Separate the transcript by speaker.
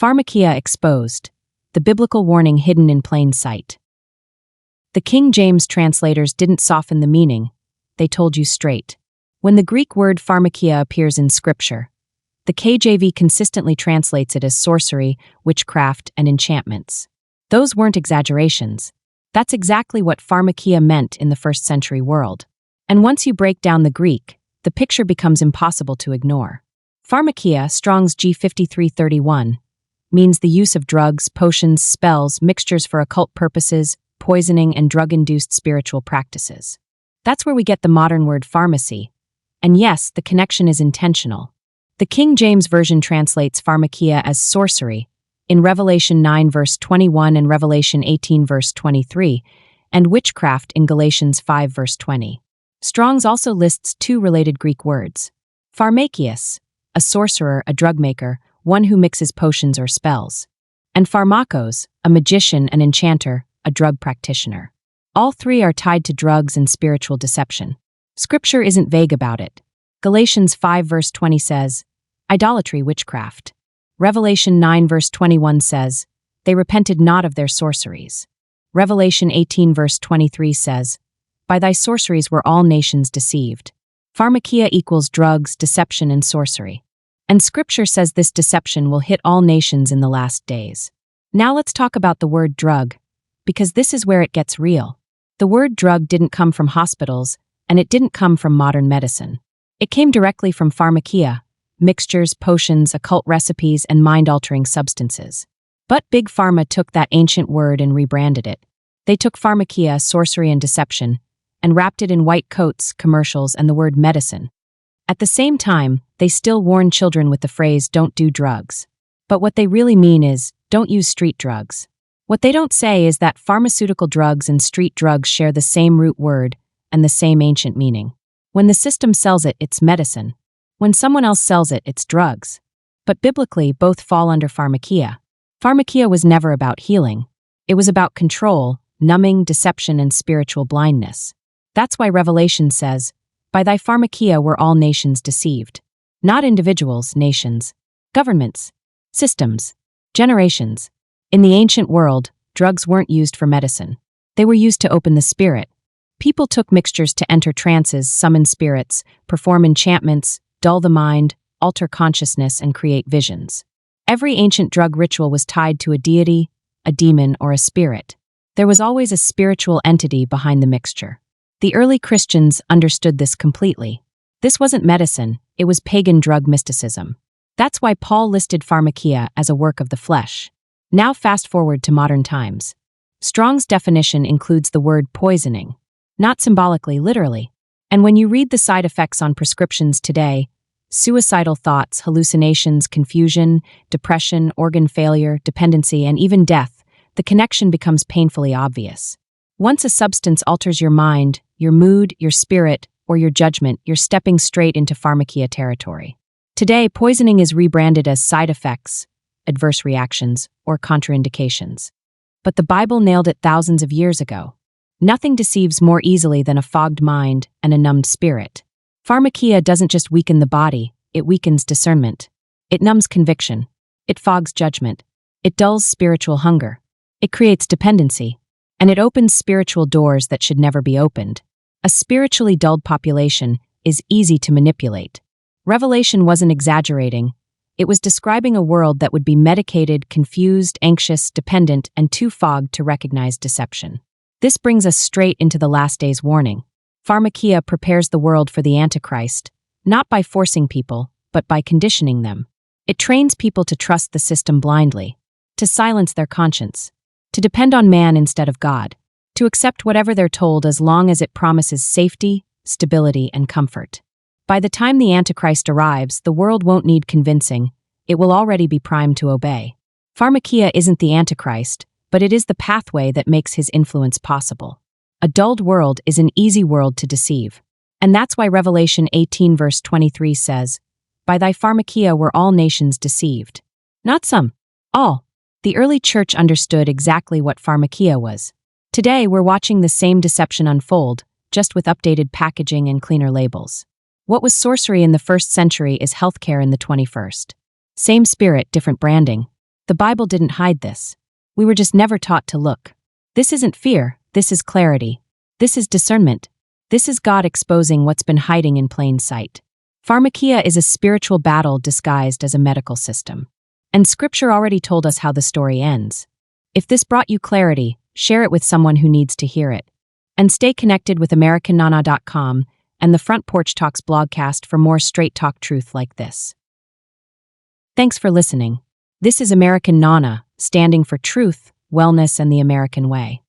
Speaker 1: Pharmakeia exposed, the biblical warning hidden in plain sight. The King James translators didn't soften the meaning, they told you straight. When the Greek word pharmakeia appears in Scripture, the KJV consistently translates it as sorcery, witchcraft, and enchantments. Those weren't exaggerations. That's exactly what pharmakeia meant in the first century world. And once you break down the Greek, the picture becomes impossible to ignore. Pharmakeia, Strong's G5331, means the use of drugs, potions, spells, mixtures for occult purposes, poisoning, and drug-induced spiritual practices. That's where we get the modern word pharmacy. And yes, the connection is intentional. The King James Version translates pharmakeia as sorcery in Revelation 9 verse 21 and Revelation 18 verse 23, and witchcraft in Galatians 5 verse 20. Strong's also lists two related Greek words. Pharmakeios, a sorcerer, a drug maker, one who mixes potions or spells. And pharmakos, a magician, an enchanter, a drug practitioner. All three are tied to drugs and spiritual deception. Scripture isn't vague about it. Galatians 5 verse 20 says, idolatry, witchcraft. Revelation 9 verse 21 says, they repented not of their sorceries. Revelation 18 verse 23 says, by thy sorceries were all nations deceived. Pharmakeia equals drugs, deception, and sorcery. And Scripture says this deception will hit all nations in the last days. Now let's talk about the word drug, because this is where it gets real. The word drug didn't come from hospitals, and it didn't come from modern medicine. It came directly from pharmakeia, mixtures, potions, occult recipes, and mind-altering substances. But Big Pharma took that ancient word and rebranded it. They took pharmakeia, sorcery and deception, and wrapped it in white coats, commercials, and the word medicine. At the same time, they still warn children with the phrase, don't do drugs. But what they really mean is, don't use street drugs. What they don't say is that pharmaceutical drugs and street drugs share the same root word and the same ancient meaning. When the system sells it, it's medicine. When someone else sells it, it's drugs. But biblically, both fall under pharmakeia. Pharmakeia was never about healing. It was about control, numbing, deception, and spiritual blindness. That's why Revelation says, by thy pharmakeia were all nations deceived. Not individuals, nations, governments, systems, generations. In the ancient world, drugs weren't used for medicine. They were used to open the spirit. People took mixtures to enter trances, summon spirits, perform enchantments, dull the mind, alter consciousness, and create visions. Every ancient drug ritual was tied to a deity, a demon, or a spirit. There was always a spiritual entity behind the mixture. The early Christians understood this completely. This wasn't medicine, it was pagan drug mysticism. That's why Paul listed pharmakeia as a work of the flesh. Now fast forward to modern times. Strong's definition includes the word poisoning. Not symbolically, literally. And when you read the side effects on prescriptions today, suicidal thoughts, hallucinations, confusion, depression, organ failure, dependency, and even death, the connection becomes painfully obvious. Once a substance alters your mind, your mood, your spirit, or your judgment, you're stepping straight into pharmakeia territory. Today, poisoning is rebranded as side effects, adverse reactions, or contraindications. But the Bible nailed it thousands of years ago. Nothing deceives more easily than a fogged mind and a numbed spirit. Pharmakeia doesn't just weaken the body, it weakens discernment. It numbs conviction. It fogs judgment. It dulls spiritual hunger. It creates dependency. And it opens spiritual doors that should never be opened. A spiritually dulled population is easy to manipulate. Revelation wasn't exaggerating. It was describing a world that would be medicated, confused, anxious, dependent, and too fogged to recognize deception. This brings us straight into the last days warning. Pharmakeia prepares the world for the Antichrist, not by forcing people, but by conditioning them. It trains people to trust the system blindly, to silence their conscience, to depend on man instead of God, to accept whatever they're told as long as it promises safety, stability, and comfort. By the time the Antichrist arrives, the world won't need convincing, it will already be primed to obey. Pharmakeia isn't the Antichrist, but it is the pathway that makes his influence possible. A dulled world is an easy world to deceive. And that's why Revelation 18 verse 23 says, by thy pharmakeia were all nations deceived. Not some, all. The early church understood exactly what pharmakeia was. Today, we're watching the same deception unfold, just with updated packaging and cleaner labels. What was sorcery in the 1st century is healthcare in the 21st. Same spirit, different branding. The Bible didn't hide this. We were just never taught to look. This isn't fear, this is clarity. This is discernment. This is God exposing what's been hiding in plain sight. Pharmakeia is a spiritual battle disguised as a medical system. And Scripture already told us how the story ends. If this brought you clarity, share it with someone who needs to hear it. And stay connected with AmericanNana.com and the Front Porch Talks Blogcast for more straight talk truth like this. Thanks for listening. This is American Nana, standing for truth, wellness, and the American way.